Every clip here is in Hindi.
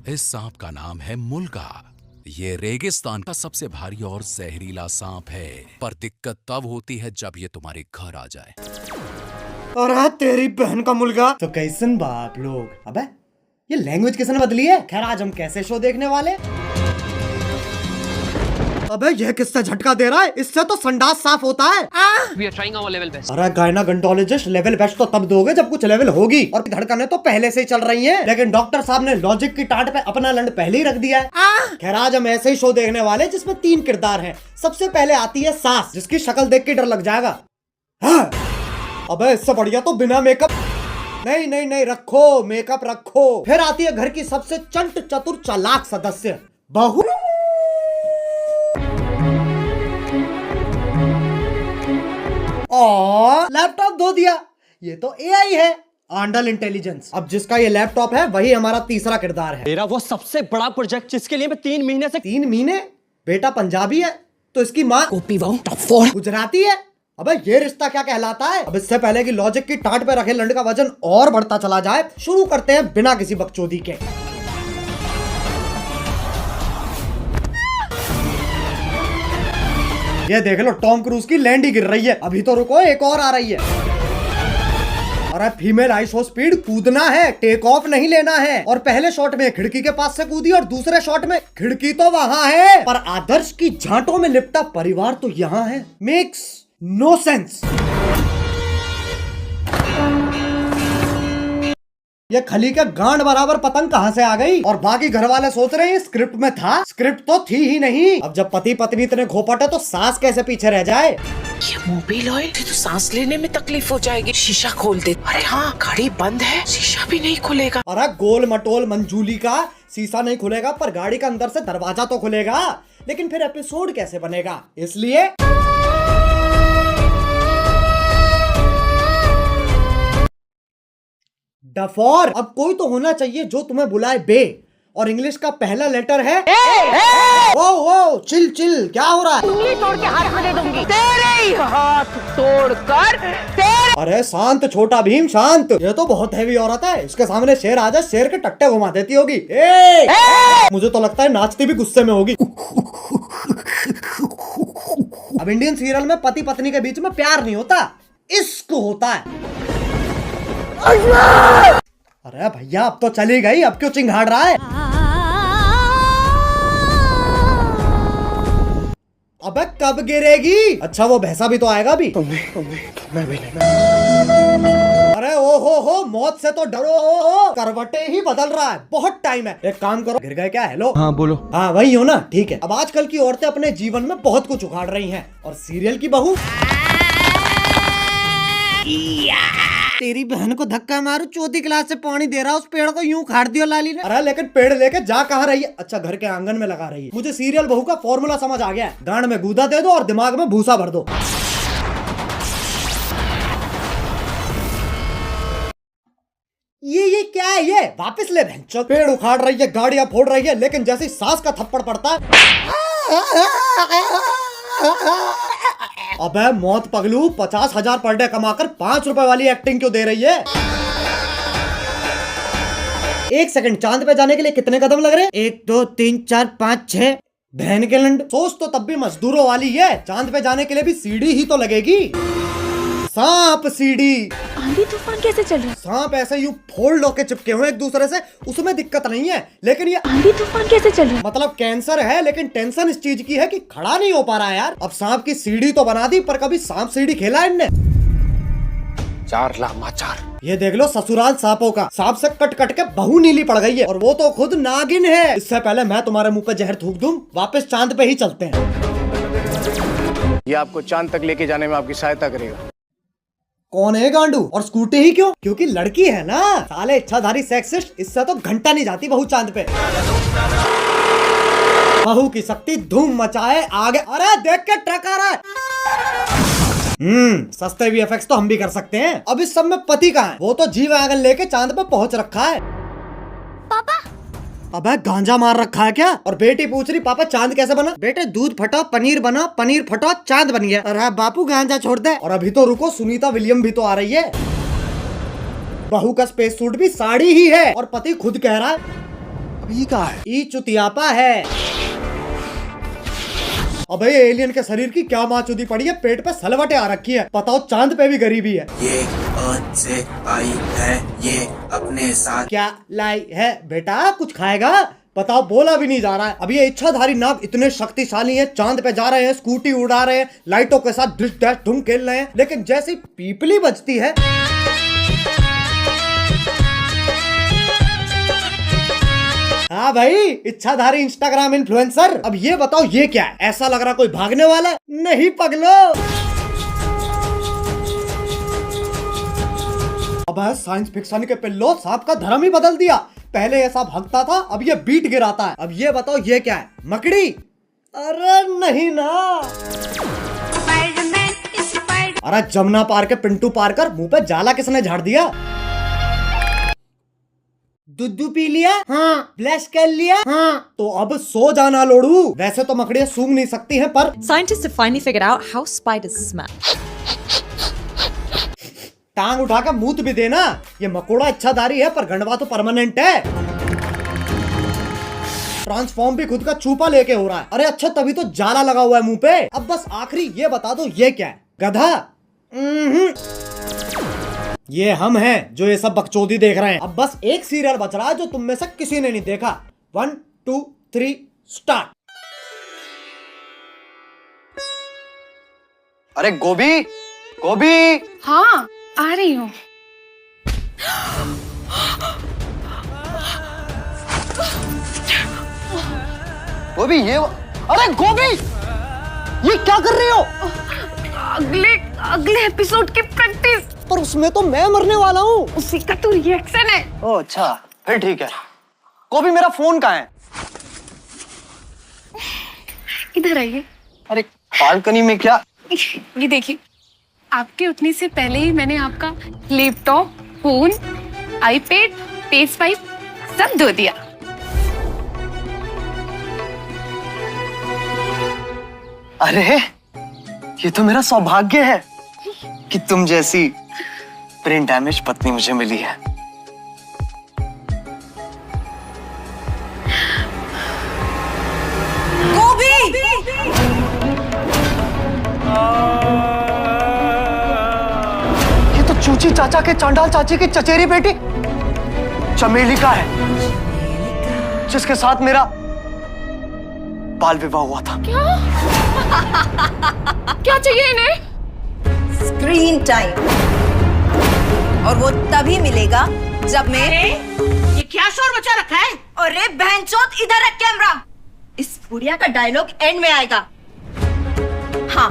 इस सांप का नाम है मुल्गा। ये रेगिस्तान का सबसे भारी और जहरीला सांप है, पर दिक्कत तब होती है जब ये तुम्हारे घर आ जाए। अरे तेरी बहन का मुल्गा। तो कैसन बा आप लोग? अबे ये लैंग्वेज किसने बदली है? खैर आज हम कैसे शो देखने वाले? अबे ये किससे झटका दे रहा है? इससे तो संडास साफ होता है। We are trying our level best. अरे गायनाकोलॉजिस्ट लेवल बेस्ट तो तब दोगे जब कुछ लेवल होगी, और धड़कनें तो पहले से ही चल रही हैं। लेकिन डॉक्टर साहब ने लॉजिक की टाट पे अपना लंड पहले ही रख दिया है। खैर आज हम ऐसे ही शो देखने वाले जिसमें 3 किरदार हैं। सबसे पहले आती है सास, जिसकी शक्ल देख के डर लग जाएगा। हाँ। अबे इससे बढ़िया तो बिना मेकअप। नहीं नहीं नहीं, रखो मेकअप रखो। फिर आती है घर की सबसे चंट चतुर चालाक सदस्य, बहू। और लैपटॉप धो दिया। ये तो एआई है, आंडल इंटेलिजेंस। अब जिसका ये लैपटॉप है वही हमारा तीसरा किरदार है। मेरा वो सबसे बड़ा प्रोजेक्ट जिसके लिए मैं 3 महीने से 3 महीने? बेटा पंजाबी है तो इसकी माँ गुजराती है। अबे ये रिश्ता क्या कहलाता है? अब इससे पहले कि लॉजिक की टाट पे रखे लंड का वजन और बढ़ता चला जाए, शुरू करते हैं बिना किसी बकचोदी के। ये देख लो टॉम क्रूज की लैंड ही गिर रही है। अभी तो रुको, एक और आ रही है। अरे फीमेल आइसो स्पीड कूदना है, टेक ऑफ नहीं लेना है। और पहले शॉट में खिड़की के पास से कूदी और दूसरे शॉट में खिड़की तो वहां है पर आदर्श की झांटों में लिपटा परिवार तो यहाँ है। Makes no sense. ये खली के गांड बराबर पतंग कहां से आ गई? और बाकी घर वाले सोच रहे हैं स्क्रिप्ट में था। स्क्रिप्ट तो थी ही नहीं। अब जब पति पत्नी इतने घोपट है तो सास कैसे पीछे रह जाए? ये मोबिल ऑयल तो सांस लेने में तकलीफ हो जाएगी। शीशा खोल दे। अरे हाँ, गाड़ी बंद है, शीशा भी नहीं खुलेगा। अरे गोल मटोल मंजूली का शीशा नहीं खुलेगा पर गाड़ी का अंदर से दरवाजा तो खुलेगा। लेकिन फिर एपिसोड कैसे बनेगा? इसलिए डफोर। अब कोई तो होना चाहिए जो तुम्हें बुलाए बे, और इंग्लिश का पहला लेटर है ए। ओ चिल चिल, क्या हो रहा है? उंगली तोड़ के हाथ में दे दूंगी। तेरे ही हाथ तोड़कर तेरे। अरे शांत छोटा भीम शांत। ये तो बहुत हैवी औरत है, इसके सामने शेर आ जाए शेर के टट्टे घुमा देती होगी। ए! मुझे तो लगता है नाचती भी गुस्से में होगी। अब इंडियन सीरियल में पति पत्नी के बीच में प्यार नहीं होता, इश्क होता है। अरे भैया अब तो चली गई, अब क्यों चिंघाड़ रहा है? अबे कब गिरेगी? अच्छा वो भैंसा भी तो आएगा अभी। अरे ओ हो मौत से तो डरो। करवटे ही बदल रहा है, बहुत टाइम है। एक काम करो, गिर गए क्या? हेलो हाँ बोलो। हाँ वही हो ना, ठीक है। अब आजकल की औरतें अपने जीवन में बहुत कुछ उखाड़ रही हैं, और सीरियल की बहू तेरी बहन को धक्का मारू, चौथी क्लास से पानी दे रहा उस पेड़ को यूं उखाड़ दियो लाली ने। अरे लेकिन पेड़ लेके जा कहाँ रही है? अच्छा घर के आंगन में लगा रही है। मुझे सीरियल बहू का फॉर्मूला समझ आ गया है। गांड में गूदा दे दो और दिमाग में भूसा भर दो। ये क्या है? ये वापस ले बहन। पेड़ उखाड़ रही है, गाड़ियां फोड़ रही है, लेकिन जैसे सास का थप्पड़ पड़ता है अबे मौत पगलू, 50,000 पर डे कमाकर 5 रुपए वाली एक्टिंग क्यों दे रही है? 1 सेकंड, चांद पे जाने के लिए कितने कदम लग रहे हैं? 1 2 3 4 5 6। बहन के लंड, सोच तो तब भी मजदूरों वाली है। चांद पे जाने के लिए भी सीढ़ी ही तो लगेगी। सांप सीढ़ी। आंधी तूफान कैसे चल रहा है? सांप ऐसे यूं फोल्ड होके चिपके हुए एक दूसरे से, उसमें दिक्कत नहीं है। लेकिन ये आंधी तूफान कैसे चल रहा है? मतलब कैंसर है, लेकिन टेंशन इस चीज की है कि खड़ा नहीं हो पा रहा है यार। अब सांप की सीढ़ी तो बना दी, पर कभी सांप सीढ़ी खेला है इनने? 4 लामाचार। ये देख लो ससुराल सांपों का। सांप से कट कट के बहू नीली पड़ गई है, और वो तो खुद नागिन है। इससे पहले मैं तुम्हारे मुंह पे जहर थूक दूं, वापस चांद पे ही चलते हैं। ये आपको चांद तक लेके जाने में आपकी सहायता करेगा। कौन है गांडू? और स्कूटी ही क्यों? क्योंकि लड़की है ना। साले इच्छाधारी सेक्सिस्ट, इससे तो घंटा नहीं जाती बहू चांद पे। बहू की शक्ति धूम मचाए आगे। अरे देख के ट्रक आ रहा है। सस्ते वीएफएक्स तो हम भी कर सकते हैं। अब इस सब में पति कहाँ है? वो तो जी वैगन लेके चांद पे पहुंच रखा है। पापा अबे गांजा मार रखा है क्या? और बेटी पूछ रही पापा चांद कैसे बना? बेटे दूध फटा पनीर बना, पनीर फटा चांद बन गया। अरे बापू गांजा छोड़ दे। और अभी तो रुको, सुनीता विलियम भी तो आ रही है। बहू का स्पेस सूट भी साड़ी ही है, और पति खुद कह रहा है ये क्या है? ई चुतियापा है। अबे एलियन के शरीर की क्या माचुदी पड़ी है, पेट पे सलवटें आ रखी है, बताओ चांद पे भी गरीबी है। ये अर्थ से आई है, ये अपने साथ क्या लाई है बेटा, कुछ खाएगा? बताओ, बोला भी नहीं जा रहा है। अब ये इच्छाधारी नाग इतने शक्तिशाली हैं, चांद पे जा रहे हैं, स्कूटी उड़ा रहे हैं, लाइटों के साथ डिश डैश धूम खेल रहे हैं, लेकिन जैसी पीपली बजती है हाँ भाई, इच्छाधारी इंस्टाग्राम इन्फ्लुएंसर। अब ये बताओ ये क्या है? ऐसा लग रहा कोई भागने वाला है। नहीं पगलो, अब साइंस फिक्शन के पिल्लो सांप का धर्म ही बदल दिया। पहले ऐसा भागता था, अब ये बीट गिराता है। अब ये बताओ ये क्या है? मकड़ी? अरे नहीं ना। अरे जमुना पार के पिंटू पारकर, मुंह पे जाला किसने झाड़ दिया? दूध पी लिया? हाँ। ब्लश कर लिया? हाँ। तो अब सो जाना लोड़ू। वैसे तो मकड़ियाँ सूंघ नहीं सकती हैं, पर Scientists have finally figured out how spiders smell. टांग उठा कर मूत भी देना। ये मकोड़ा इच्छाधारी है, पर गंडवा तो परमानेंट है। ट्रांसफॉर्म भी खुद का चूपा लेके हो रहा है। अरे अच्छा, तभी तो जाला लगा हुआ है मुंह पे। अब बस आखिरी ये बता दो ये क्या है? गधा? ये हम हैं जो ये सब बकचोदी देख रहे हैं। अब बस एक सीरियल बच रहा है जो तुम में से किसी ने नहीं देखा। 1 2 3 स्टार्ट। अरे गोभी, गोभी। हाँ, आ रही हूँ। गोभी ये अरे गोभी, ये क्या कर रही हो? अगले एपिसोड की प्रैक्टिस। पर उसमें तो मैं मरने वाला हूँ। उसी का तो रिएक्शन है। ओह अच्छा, फिर ठीक है। गोभी मेरा फोन कहाँ है? इधर आइए। अरे बालकनी में क्या? ये देखिए, आपके उठने से पहले ही मैंने आपका लैपटॉप, फोन, आईपैड, PS5 सब धो दिया। अरे ये तो मेरा सौभाग्य है कि तुम जैसी ब्रेन डैमेज पत्नी मुझे मिली है। ये तो चूची चाचा के चांडाल चाची की चचेरी बेटी चमेली का है, जिसके साथ मेरा बाल विवाह हुआ था। क्या चाहिए इन्हें? Screen time. और वो तभी मिलेगा जब मैं ये क्या शोर मचा रखा है? अरे बहनचोद, इधर रख कैमरा। इस बुढ़िया का डायलॉग एंड में आएगा। हाँ,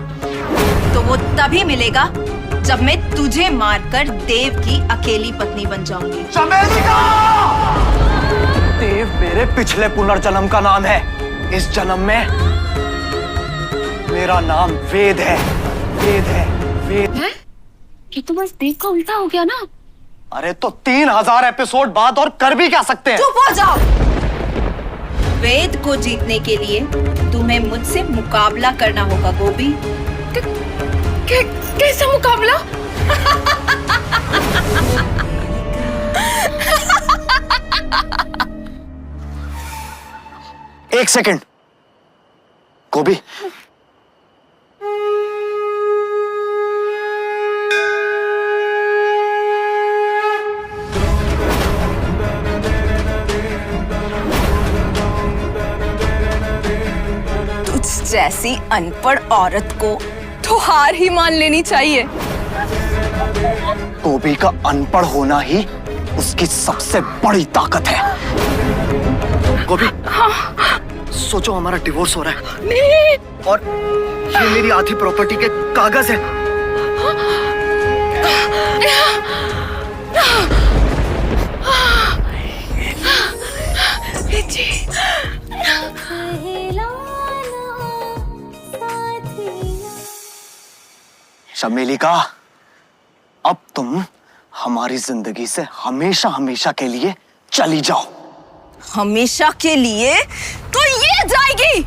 तो वो तभी मिलेगा जब मैं तुझे मारकर देव की अकेली पत्नी बन जाऊंगी। चमेली का! देव मेरे पिछले पुनर्जन्म का नाम है। इस जन्म में मेरा नाम वेद है। वेद है, वेद है? ये तो बस देव का उल्टा हो गया ना। अरे तो 3000 एपिसोड बाद और कर भी क्या सकते हैं? चुप हो जाओ। वेद को जीतने के लिए तुम्हें मुझसे मुकाबला करना होगा गोभी। कैसा मुकाबला? एक सेकंड गोभी, तुझ जैसी अनपढ़ औरत को तो हार ही मान लेनी चाहिए। गोभी का अनपढ़ होना ही उसकी सबसे बड़ी ताकत है। गोभी, सोचो हमारा डिवोर्स हो रहा है। नहीं। और ये मेरी आधी प्रॉपर्टी के कागज है। चमेली का, अब तुम हमारी जिंदगी से हमेशा हमेशा के लिए चली जाओ। हमेशा के लिए तो ये जाएगी।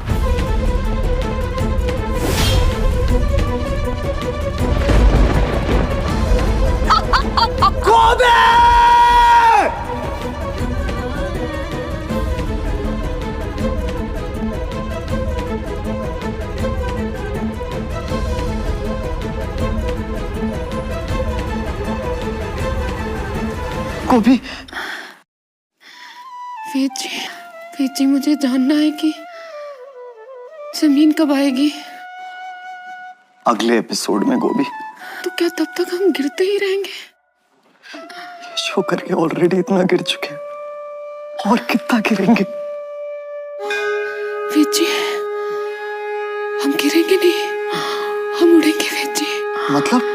गोभी, वेद जी मुझे जानना है कि जमीन कब आएगी। अगले एपिसोड में गोभी। तो क्या तब तक हम गिरते ही रहेंगे? शो करके ऑलरेडी इतना गिर चुके हैं, और कितना गिरेंगे? वेद जी हम गिरेंगे नहीं, हम उड़ेंगे वेद जी। मतलब?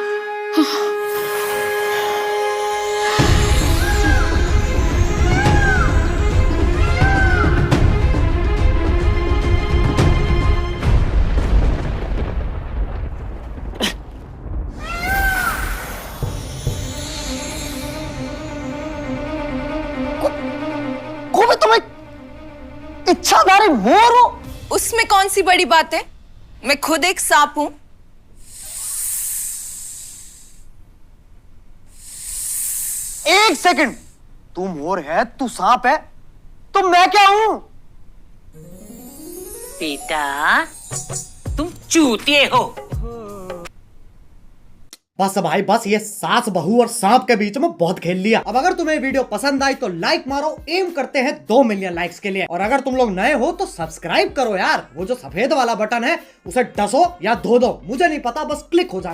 गोभी तुम एक इच्छाधारी मोर हो। उसमें कौन सी बड़ी बात है? मैं खुद एक सांप हूं। एक सेकंड, तू मोर है, तू सांप है, तो मैं क्या हूं? बेटा तुम चूतिए हो। बस भाई बस, ये सास बहू और सांप के बीच में बहुत खेल लिया। अब अगर तुम्हें वीडियो पसंद आई तो लाइक मारो, एम करते हैं 2 मिलियन लाइक्स के लिए। और अगर तुम लोग नए हो तो सब्सक्राइब करो यार, वो जो सफेद वाला बटन है उसे डसो या धो दो, मुझे नहीं पता, बस क्लिक हो जाना।